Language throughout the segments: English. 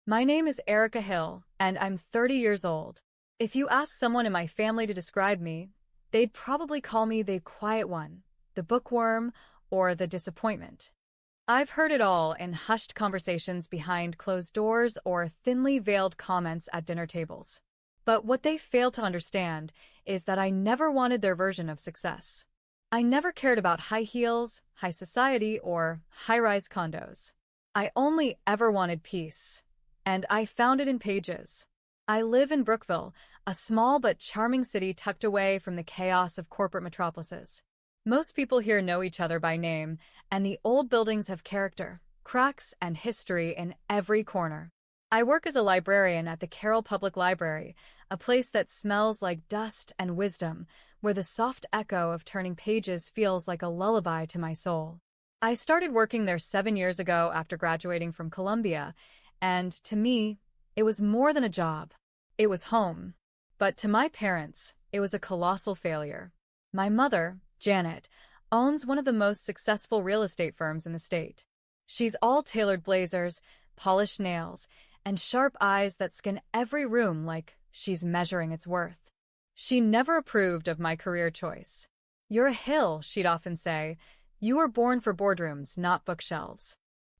My name is Erica Hill, and I'm 30 years old. If you ask someone in my family to describe me, they'd probably call me the quiet one, the bookworm, or the disappointment. I've heard it all in hushed conversations behind closed doors or thinly veiled comments at dinner tables. But what they fail to understand is that I never wanted their version of success. I never cared about high heels, high society, or high-rise condos. I only ever wanted peace, and I found it in pages. I live in Brookville, a small but charming city tucked away from the chaos of corporate metropolises. Most people here know each other by name, and the old buildings have character, cracks, and history in every corner. I work as a librarian at the Carroll Public Library, a place that smells like dust and wisdom, where the soft echo of turning pages feels like a lullaby to my soul. I started working there 7 years ago after graduating from Columbia, and to me, it was more than a job. It was home. But to my parents, it was a colossal failure. My mother, Janet, owns one of the most successful real estate firms in the state. She's all tailored blazers, polished nails, and sharp eyes that scan every room like she's measuring its worth. She never approved of my career choice. "You're a Hill," she'd often say. "You were born for boardrooms, not bookshelves."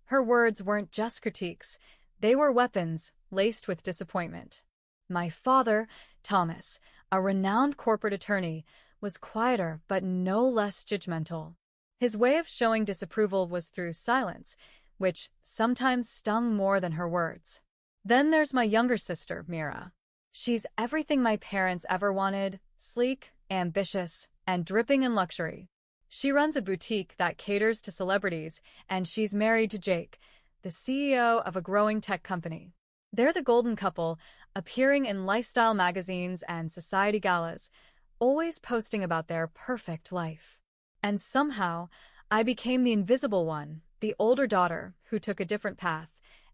Her words weren't just critiques. They were weapons, laced with disappointment. My father, Thomas, a renowned corporate attorney, was quieter but no less judgmental. His way of showing disapproval was through silence, which sometimes stung more than her words. Then there's my younger sister, Mira. She's everything my parents ever wanted: sleek, ambitious, and dripping in luxury. She runs a boutique that caters to celebrities, and she's married to Jake, the CEO of a growing tech company. They're the golden couple, appearing in lifestyle magazines and society galas, always posting about their perfect life. And somehow, I became the invisible one, the older daughter who took a different path,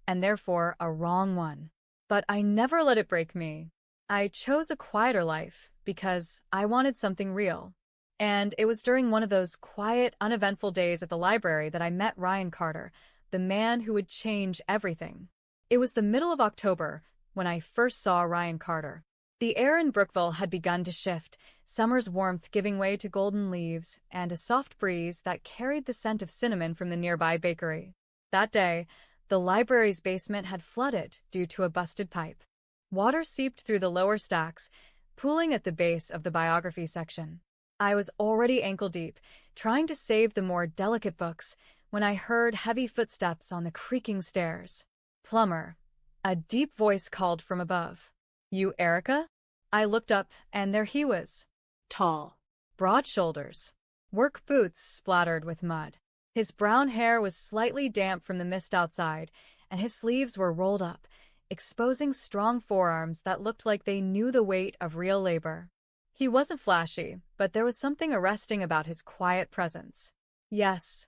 and therefore a wrong one. But I never let it break me. I chose a quieter life because I wanted something real. And it was during one of those quiet, uneventful days at the library that I met Ryan Carter, the man who would change everything. It was the middle of October when I first saw Ryan Carter. The air in Brookville had begun to shift, summer's warmth giving way to golden leaves and a soft breeze that carried the scent of cinnamon from the nearby bakery. That day, the library's basement had flooded due to a busted pipe. Water seeped through the lower stacks, pooling at the base of the biography section. I was already ankle-deep, trying to save the more delicate books, when I heard heavy footsteps on the creaking stairs. "Plumber," a deep voice called from above. "You, Erica?" I looked up, and there he was. Tall, broad shoulders, work boots splattered with mud. His brown hair was slightly damp from the mist outside, and his sleeves were rolled up, exposing strong forearms that looked like they knew the weight of real labor. He wasn't flashy, but there was something arresting about his quiet presence. "Yes,"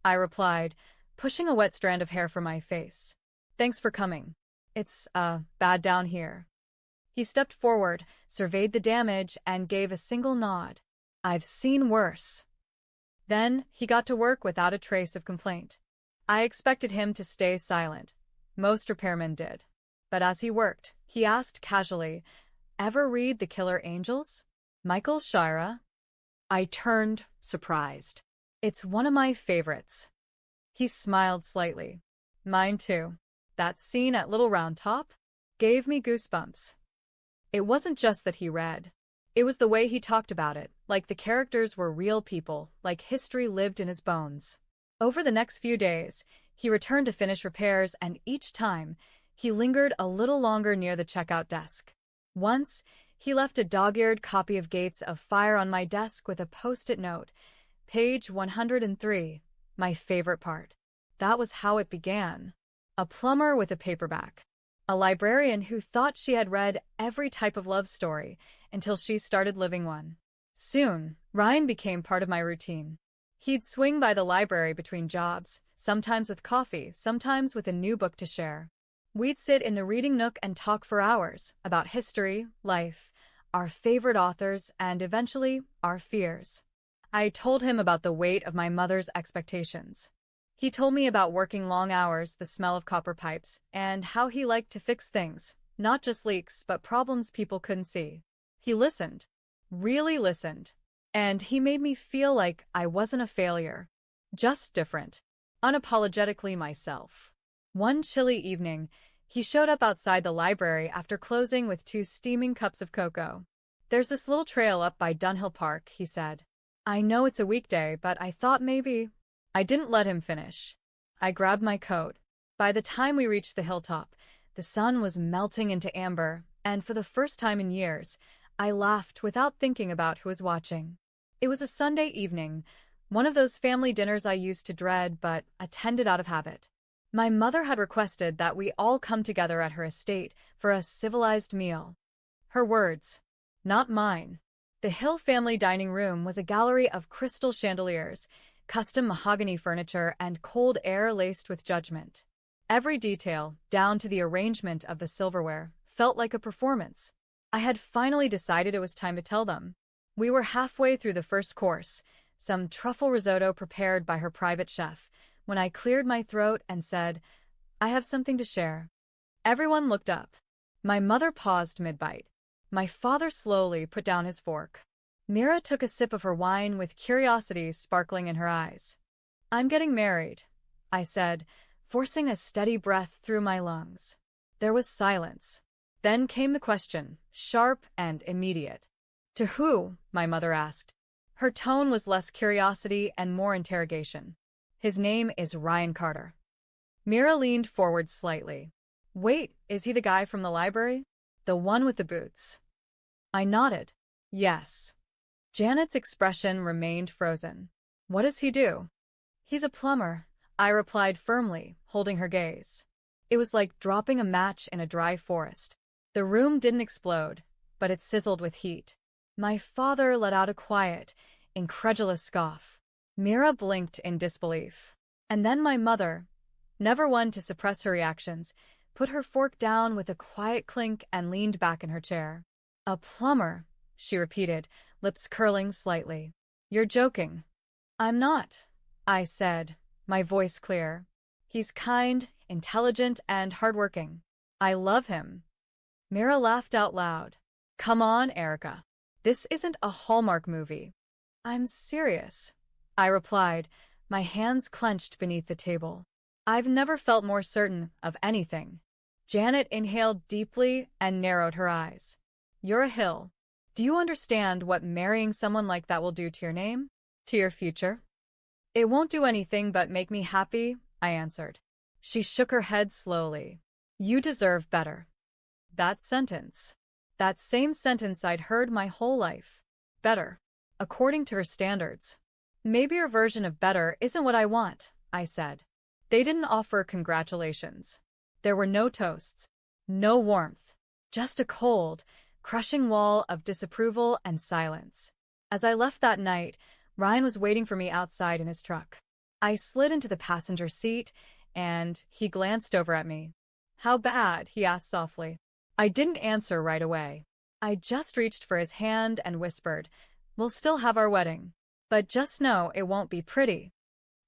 I replied, pushing a wet strand of hair from my face. "Thanks for coming. It's, bad down here." He stepped forward, surveyed the damage, and gave a single nod. "I've seen worse." Then he got to work without a trace of complaint. I expected him to stay silent. Most repairmen did. But as he worked, he asked casually, "Ever read The Killer Angels? Michael Shira?" I turned, surprised. "It's one of my favorites." He smiled slightly. "Mine too. That scene at Little Round Top gave me goosebumps." It wasn't just that he read. It was the way he talked about it, like the characters were real people, like history lived in his bones. Over the next few days, he returned to finish repairs, and each time, he lingered a little longer near the checkout desk. Once, he left a dog-eared copy of Gates of Fire on my desk with a post-it note. Page 103, my favorite part. That was how it began. A plumber with a paperback. A librarian who thought she had read every type of love story until she started living one. Soon, Ryan became part of my routine. He'd swing by the library between jobs, sometimes with coffee, sometimes with a new book to share. We'd sit in the reading nook and talk for hours about history, life, our favorite authors, and eventually, our fears. I told him about the weight of my mother's expectations. He told me about working long hours, the smell of copper pipes, and how he liked to fix things, not just leaks, but problems people couldn't see. He listened, really listened, and he made me feel like I wasn't a failure, just different, unapologetically myself. One chilly evening, he showed up outside the library after closing with 2 steaming cups of cocoa. "There's this little trail up by Dunhill Park," he said. "I know it's a weekday, but I thought maybe—" I didn't let him finish. I grabbed my coat. By the time we reached the hilltop, the sun was melting into amber, and for the first time in years, I laughed without thinking about who was watching. It was a Sunday evening, one of those family dinners I used to dread but attended out of habit. My mother had requested that we all come together at her estate for a civilized meal. Her words, not mine. The Hill family dining room was a gallery of crystal chandeliers, custom mahogany furniture, and cold air laced with judgment. Every detail, down to the arrangement of the silverware, felt like a performance. I had finally decided it was time to tell them. We were halfway through the first course, some truffle risotto prepared by her private chef, when I cleared my throat and said, "I have something to share." Everyone looked up. My mother paused mid-bite. My father slowly put down his fork. Mira took a sip of her wine with curiosity sparkling in her eyes. "I'm getting married," I said, forcing a steady breath through my lungs. There was silence. Then came the question, sharp and immediate. "To who?" my mother asked. Her tone was less curiosity and more interrogation. "His name is Ryan Carter." Mira leaned forward slightly. "Wait, is he the guy from the library? The one with the boots?" I nodded. "Yes." Janet's expression remained frozen. "What does he do?" "He's a plumber," I replied firmly, holding her gaze. It was like dropping a match in a dry forest. The room didn't explode, but it sizzled with heat. My father let out a quiet, incredulous scoff. Mira blinked in disbelief. And then my mother, never one to suppress her reactions, put her fork down with a quiet clink and leaned back in her chair. "A plumber," she repeated, lips curling slightly. "You're joking." "I'm not," I said, my voice clear. "He's kind, intelligent, and hardworking. I love him." Mira laughed out loud. "Come on, Erica. This isn't a Hallmark movie." "I'm serious," I replied, my hands clenched beneath the table. I've never felt more certain of anything. Janet inhaled deeply and narrowed her eyes. "You're a Hill. Do you understand what marrying someone like that will do to your name? To your future?" "It won't do anything but make me happy," I answered. She shook her head slowly. "You deserve better." That sentence. That same sentence I'd heard my whole life. Better. According to her standards. "Maybe your version of better isn't what I want," I said. They didn't offer congratulations. There were no toasts. No warmth. Just a cold, crushing wall of disapproval and silence. As I left that night, Ryan was waiting for me outside in his truck. I slid into the passenger seat, and he glanced over at me. "How bad?" he asked softly. I didn't answer right away. I just reached for his hand and whispered, "We'll still have our wedding. But just know it won't be pretty."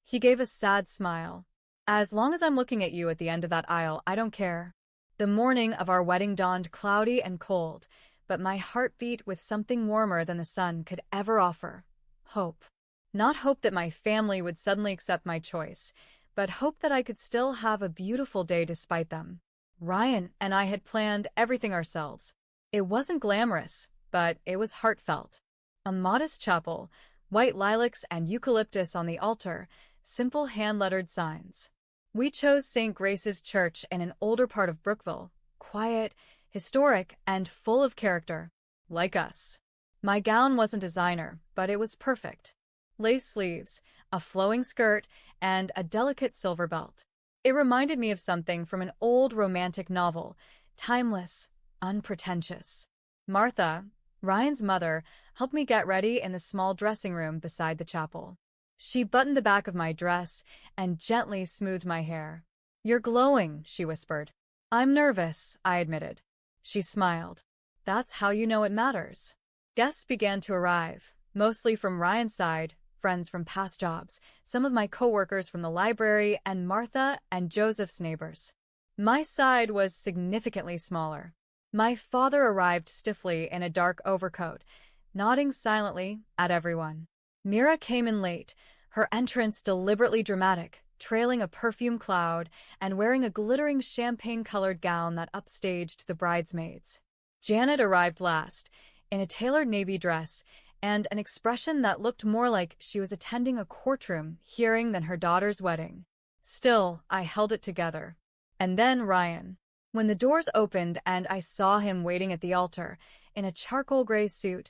He gave a sad smile. "As long as I'm looking at you at the end of that aisle, I don't care." The morning of our wedding dawned cloudy and cold, but my heart beat with something warmer than the sun could ever offer. Hope. Not hope that my family would suddenly accept my choice, but hope that I could still have a beautiful day despite them. Ryan and I had planned everything ourselves. It wasn't glamorous, but it was heartfelt. A modest chapel, white lilacs and eucalyptus on the altar, simple hand-lettered signs. We chose St. Grace's Church in an older part of Brookville, quiet, historic, and full of character. Like us. My gown wasn't designer, but it was perfect. Lace sleeves, a flowing skirt, and a delicate silver belt. It reminded me of something from an old romantic novel, timeless, unpretentious. Martha, Ryan's mother, helped me get ready in the small dressing room beside the chapel. She buttoned the back of my dress and gently smoothed my hair. "You're glowing," she whispered. "I'm nervous," I admitted. She smiled. "That's how you know it matters." Guests began to arrive, mostly from Ryan's side, friends from past jobs, some of my coworkers from the library, and Martha and Joseph's neighbors. My side was significantly smaller. My father arrived stiffly in a dark overcoat, nodding silently at everyone. Mira came in late, her entrance deliberately dramatic, trailing a perfume cloud and wearing a glittering champagne-colored gown that upstaged the bridesmaids. Janet arrived last, in a tailored navy dress and an expression that looked more like she was attending a courtroom hearing than her daughter's wedding. Still, I held it together. And then Ryan. When the doors opened and I saw him waiting at the altar, in a charcoal gray suit,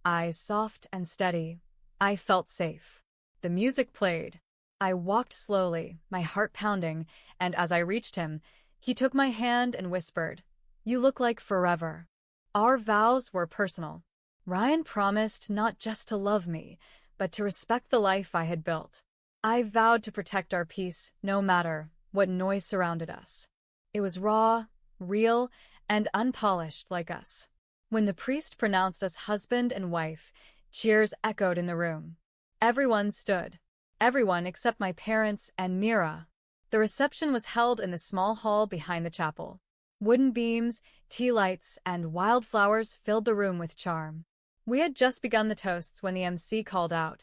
eyes soft and steady, I felt safe. The music played. I walked slowly, my heart pounding, and as I reached him, he took my hand and whispered, "You look like forever." Our vows were personal. Ryan promised not just to love me, but to respect the life I had built. I vowed to protect our peace no matter what noise surrounded us. It was raw, real, and unpolished like us. When the priest pronounced us husband and wife, cheers echoed in the room. Everyone stood. Everyone except my parents and Mira. The reception was held in the small hall behind the chapel. Wooden beams, tea lights, and wildflowers filled the room with charm. We had just begun the toasts when the MC called out,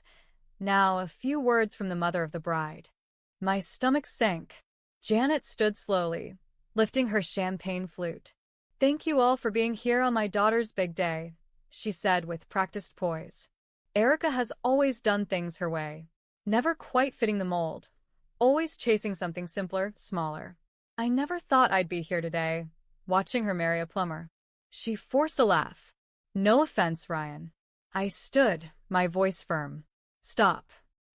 "Now a few words from the mother of the bride." My stomach sank. Janet stood slowly, lifting her champagne flute. "Thank you all for being here on my daughter's big day," she said with practiced poise. Erica has always done things her way, never quite fitting the mold, always chasing something simpler, smaller. I never thought I'd be here today, watching her marry a plumber. She forced a laugh. "No offense, Ryan." I stood, my voice firm. "Stop."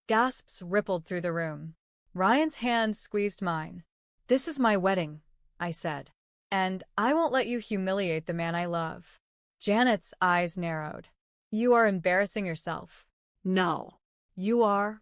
Gasps rippled through the room. Ryan's hand squeezed mine. "This is my wedding," I said. "And I won't let you humiliate the man I love." Janet's eyes narrowed. "You are embarrassing yourself." No. "You are,"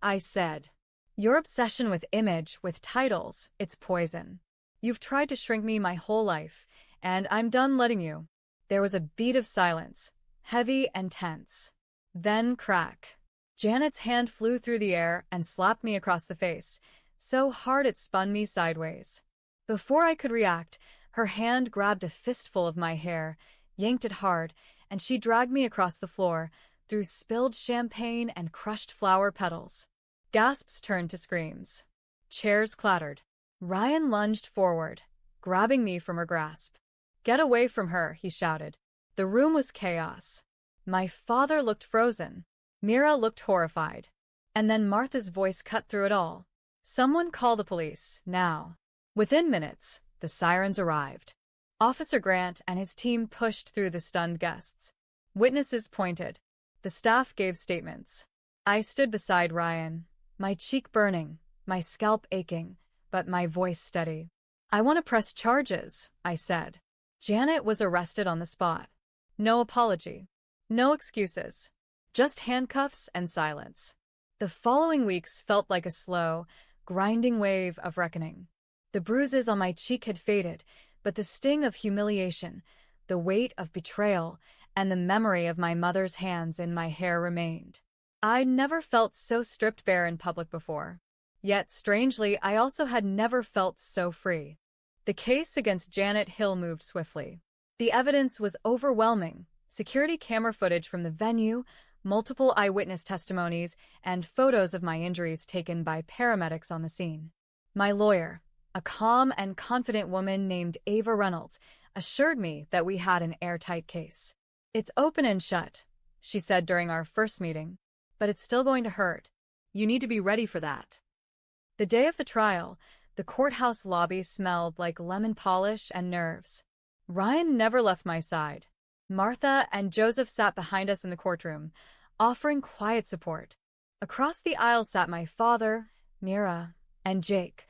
I said. "Your obsession with image, with titles, it's poison. You've tried to shrink me my whole life, and I'm done letting you." There was a beat of silence, heavy and tense. Then crack. Janet's hand flew through the air and slapped me across the face, so hard it spun me sideways. Before I could react, her hand grabbed a fistful of my hair, yanked it hard, and she dragged me across the floor, through spilled champagne and crushed flower petals. Gasps turned to screams. Chairs clattered. Ryan lunged forward, grabbing me from her grasp. "Get away from her," he shouted. The room was chaos. My father looked frozen. Mira looked horrified. And then Martha's voice cut through it all. "Someone call the police, now." Within minutes, the sirens arrived. Officer Grant and his team pushed through the stunned guests. Witnesses pointed. The staff gave statements. I stood beside Ryan, my cheek burning, my scalp aching, but my voice steady. "I want to press charges," I said. Janet was arrested on the spot. No apology. No excuses. Just handcuffs and silence. The following weeks felt like a slow, grinding wave of reckoning. The bruises on my cheek had faded, but the sting of humiliation, the weight of betrayal, and the memory of my mother's hands in my hair remained. I'd never felt so stripped bare in public before. Yet, strangely, I also had never felt so free. The case against Janet Hill moved swiftly. The evidence was overwhelming. Security camera footage from the venue, multiple eyewitness testimonies, and photos of my injuries taken by paramedics on the scene. My lawyer, a calm and confident woman named Ava Reynolds, assured me that we had an airtight case. "It's open and shut," she said during our first meeting, "but it's still going to hurt. You need to be ready for that." The day of the trial, the courthouse lobby smelled like lemon polish and nerves. Ryan never left my side. Martha and Joseph sat behind us in the courtroom, offering quiet support. Across the aisle sat my father, Mira, and Jake,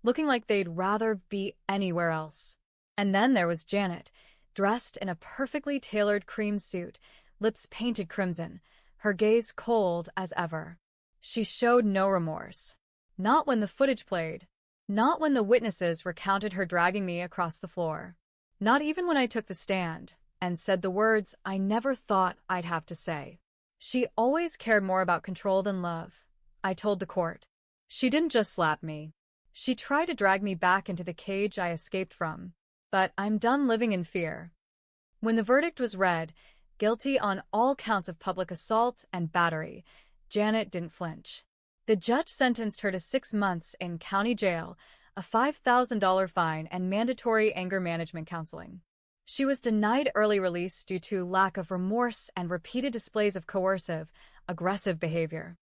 looking like they'd rather be anywhere else. And then there was Janet, dressed in a perfectly tailored cream suit, lips painted crimson, her gaze cold as ever. She showed no remorse. Not when the footage played. Not when the witnesses recounted her dragging me across the floor. Not even when I took the stand and said the words I never thought I'd have to say. She always cared more about control than love, I told the court. She didn't just slap me. She tried to drag me back into the cage I escaped from. But I'm done living in fear. When the verdict was read, guilty on all counts of public assault and battery, Janet didn't flinch. The judge sentenced her to 6 months in county jail, a $5,000 fine, and mandatory anger management counseling. She was denied early release due to lack of remorse and repeated displays of coercive, aggressive behavior.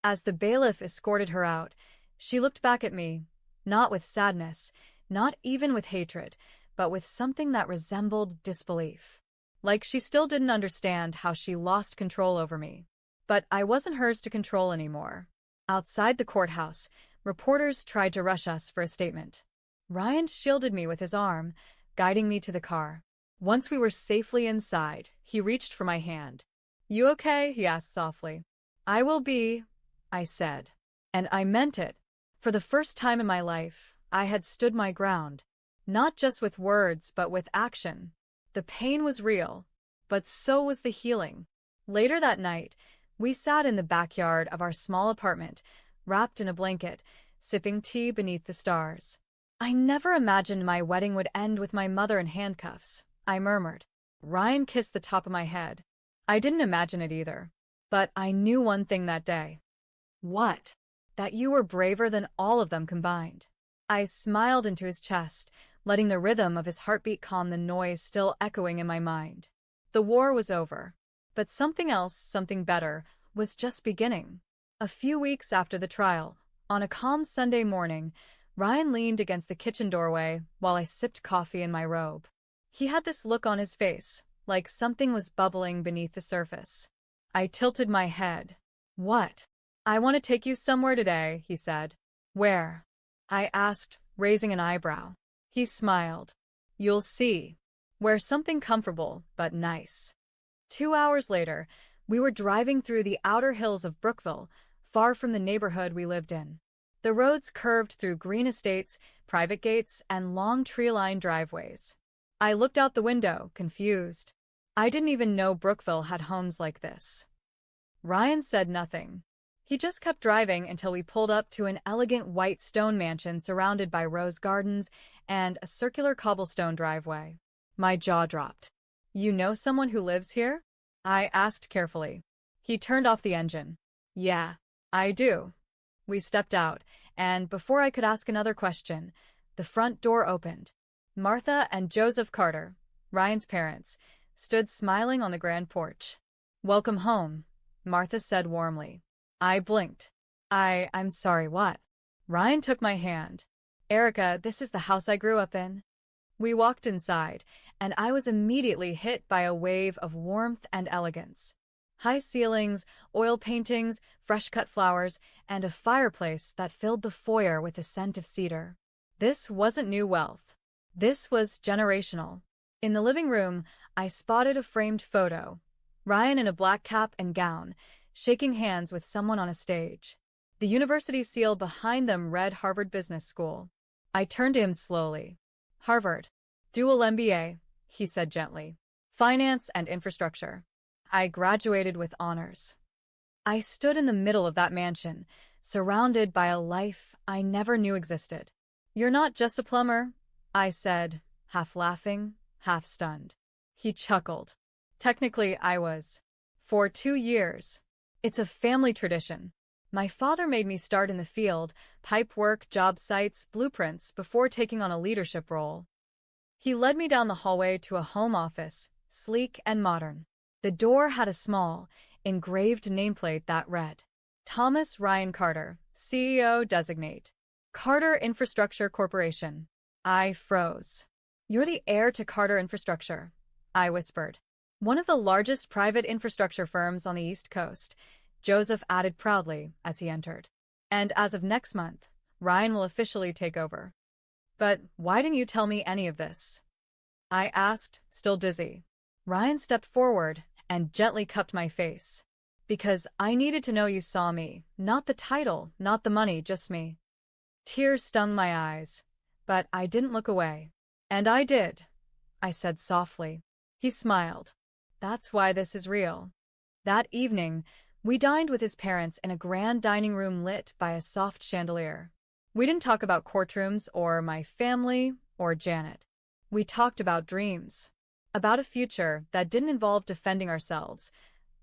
As the bailiff escorted her out, she looked back at me, not with sadness, not even with hatred, but with something that resembled disbelief. Like she still didn't understand how she lost control over me. But I wasn't hers to control anymore. Outside the courthouse, reporters tried to rush us for a statement. Ryan shielded me with his arm, guiding me to the car. Once we were safely inside, he reached for my hand. "You okay?" he asked softly. "I will be," I said. And I meant it. For the first time in my life, I had stood my ground. Not just with words, but with action. The pain was real, but so was the healing. Later that night, we sat in the backyard of our small apartment, wrapped in a blanket, sipping tea beneath the stars. "I never imagined my wedding would end with my mother in handcuffs," I murmured. Ryan kissed the top of my head. I didn't imagine it either. But I knew one thing that day. "What?" "That you were braver than all of them combined." I smiled into his chest, letting the rhythm of his heartbeat calm the noise still echoing in my mind. The war was over. But something else, something better, was just beginning. A few weeks after the trial, on a calm Sunday morning, Ryan leaned against the kitchen doorway while I sipped coffee in my robe. He had this look on his face, like something was bubbling beneath the surface. I tilted my head. "What?" "I want to take you somewhere today," he said. "Where?" I asked, raising an eyebrow. He smiled. "You'll see. Wear something comfortable, but nice." 2 hours later, we were driving through the outer hills of Brookville, far from the neighborhood we lived in. The roads curved through green estates, private gates, and long tree-lined driveways. I looked out the window, confused. I didn't even know Brookville had homes like this. Ryan said nothing. He just kept driving until we pulled up to an elegant white stone mansion surrounded by rose gardens and a circular cobblestone driveway. My jaw dropped. "You know someone who lives here?" I asked carefully. He turned off the engine. "Yeah, I do." We stepped out, and before I could ask another question, the front door opened. Martha and Joseph Carter, Ryan's parents, stood smiling on the grand porch. "Welcome home," Martha said warmly. I blinked. I'm sorry, what?" Ryan took my hand. "Erica, this is the house I grew up in." We walked inside, and I was immediately hit by a wave of warmth and elegance. High ceilings, oil paintings, fresh-cut flowers, and a fireplace that filled the foyer with the scent of cedar. This wasn't new wealth. This was generational. In the living room, I spotted a framed photo. Ryan in a black cap and gown, shaking hands with someone on a stage. The university seal behind them read Harvard Business School. I turned to him slowly. "Harvard. Dual MBA," he said gently. "Finance and infrastructure. I graduated with honors." I stood in the middle of that mansion, surrounded by a life I never knew existed. "You're not just a plumber," I said, half laughing, half stunned. He chuckled. "Technically, I was. For 2 years. It's a family tradition. My father made me start in the field, pipe work, job sites, blueprints, before taking on a leadership role." He led me down the hallway to a home office, sleek and modern. The door had a small, engraved nameplate that read, "Thomas Ryan Carter, CEO Designate. Carter Infrastructure Corporation." I froze. "You're the heir to Carter Infrastructure," I whispered. "One of the largest private infrastructure firms on the East Coast," Joseph added proudly as he entered. "And as of next month, Ryan will officially take over." "But why didn't you tell me any of this?" I asked, still dizzy. Ryan stepped forward and gently cupped my face. "Because I needed to know you saw me, not the title, not the money, just me." Tears stung my eyes, but I didn't look away. "And I did," I said softly. He smiled. "That's why this is real." That evening, we dined with his parents in a grand dining room lit by a soft chandelier. We didn't talk about courtrooms or my family or Janet. We talked about dreams, about a future that didn't involve defending ourselves,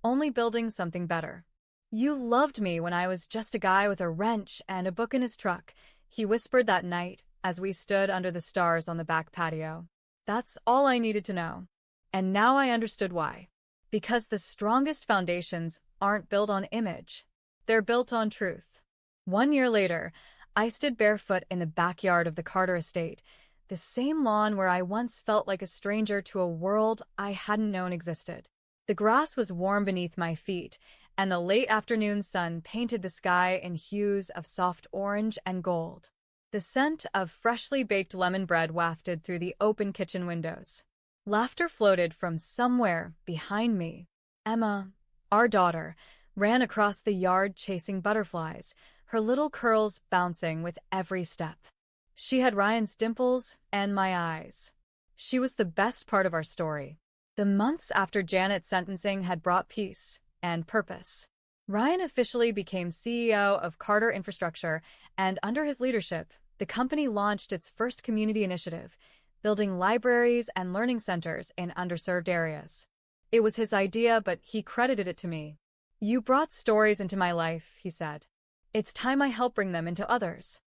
only building something better. You loved me when I was just a guy with a wrench and a book in his truck, he whispered that night as we stood under the stars on the back patio. That's all I needed to know. And now I understood why. Because the strongest foundations aren't built on image. They're built on truth. 1 year later, I stood barefoot in the backyard of the Carter estate, the same lawn where I once felt like a stranger to a world I hadn't known existed. The grass was warm beneath my feet, and the late afternoon sun painted the sky in hues of soft orange and gold. The scent of freshly baked lemon bread wafted through the open kitchen windows. Laughter floated from somewhere behind me. Emma, our daughter, ran across the yard chasing butterflies, her little curls bouncing with every step. She had Ryan's dimples and my eyes. She was the best part of our story. The months after Janet's sentencing had brought peace and purpose. Ryan officially became CEO of Carter Infrastructure, and under his leadership, the company launched its first community initiative, building libraries and learning centers in underserved areas. It was his idea, but he credited it to me. "You brought stories into my life," he said. "It's time I help bring them into others."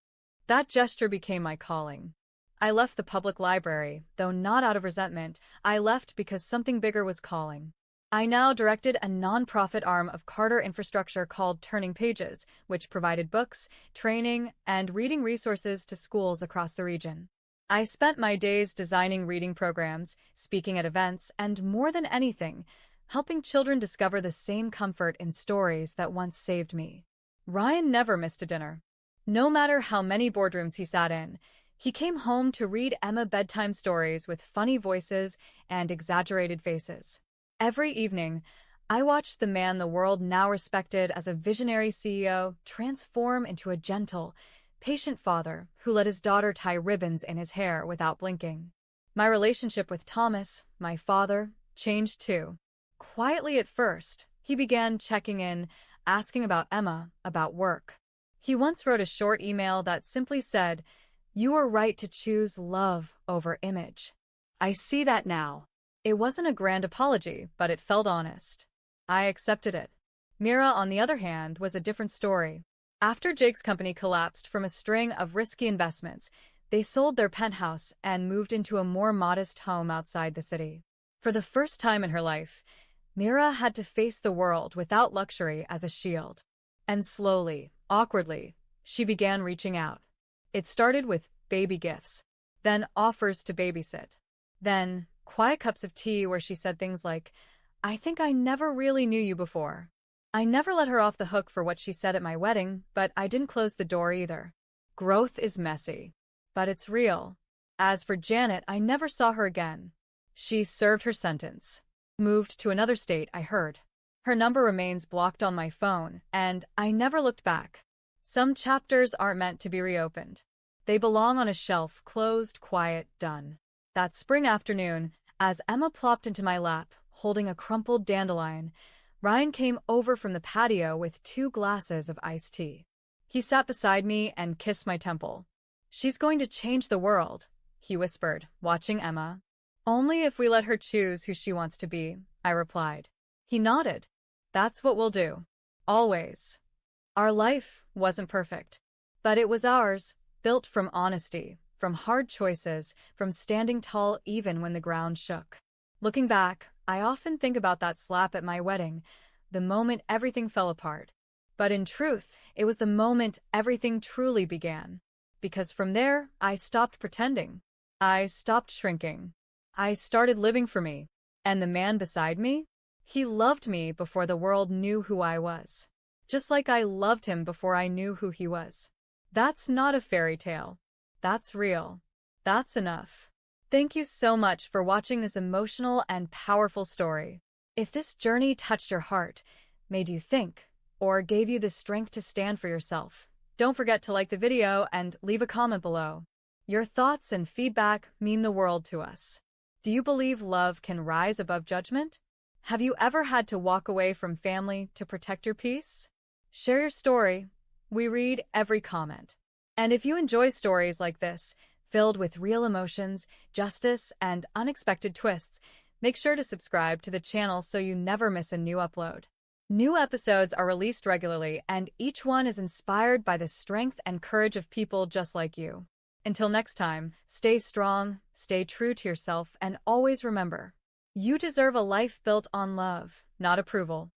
That gesture became my calling. I left the public library, though not out of resentment. I left because something bigger was calling. I now directed a nonprofit arm of Carter Infrastructure called Turning Pages, which provided books, training, and reading resources to schools across the region. I spent my days designing reading programs, speaking at events, and more than anything, helping children discover the same comfort in stories that once saved me. Ryan never missed a dinner. No matter how many boardrooms he sat in, he came home to read Emma bedtime stories with funny voices and exaggerated faces. Every evening, I watched the man the world now respected as a visionary CEO transform into a gentle, patient father who let his daughter tie ribbons in his hair without blinking. My relationship with Thomas, my father, changed too. Quietly at first, he began checking in, asking about Emma, about work. He once wrote a short email that simply said, "You are right to choose love over image." I see that now. It wasn't a grand apology, but it felt honest. I accepted it. Mira, on the other hand, was a different story. After Jake's company collapsed from a string of risky investments, they sold their penthouse and moved into a more modest home outside the city. For the first time in her life, Mira had to face the world without luxury as a shield. And slowly, awkwardly, she began reaching out. It started with baby gifts, then offers to babysit, then quiet cups of tea where she said things like, "I think I never really knew you before." I never let her off the hook for what she said at my wedding, but I didn't close the door either. Growth is messy, but it's real. As for Janet, I never saw her again. She served her sentence. Moved to another state, I heard. Her number remains blocked on my phone, and I never looked back. Some chapters aren't meant to be reopened. They belong on a shelf, closed, quiet, done. That spring afternoon, as Emma plopped into my lap, holding a crumpled dandelion, Ryan came over from the patio with 2 glasses of iced tea. He sat beside me and kissed my temple. "She's going to change the world," he whispered, watching Emma. "Only if we let her choose who she wants to be," I replied. He nodded. "That's what we'll do. Always." Our life wasn't perfect, but it was ours, built from honesty, from hard choices, from standing tall even when the ground shook. Looking back, I often think about that slap at my wedding, the moment everything fell apart. But in truth, it was the moment everything truly began. Because from there, I stopped pretending. I stopped shrinking. I started living for me. And the man beside me? He loved me before the world knew who I was. Just like I loved him before I knew who he was. That's not a fairy tale. That's real. That's enough. Thank you so much for watching this emotional and powerful story. If this journey touched your heart, made you think, or gave you the strength to stand for yourself, don't forget to like the video and leave a comment below. Your thoughts and feedback mean the world to us. Do you believe love can rise above judgment? Have you ever had to walk away from family to protect your peace? Share your story. We read every comment. And if you enjoy stories like this, filled with real emotions, justice, and unexpected twists, make sure to subscribe to the channel so you never miss a new upload. New episodes are released regularly, and each one is inspired by the strength and courage of people just like you. Until next time, stay strong, stay true to yourself, and always remember, you deserve a life built on love, not approval.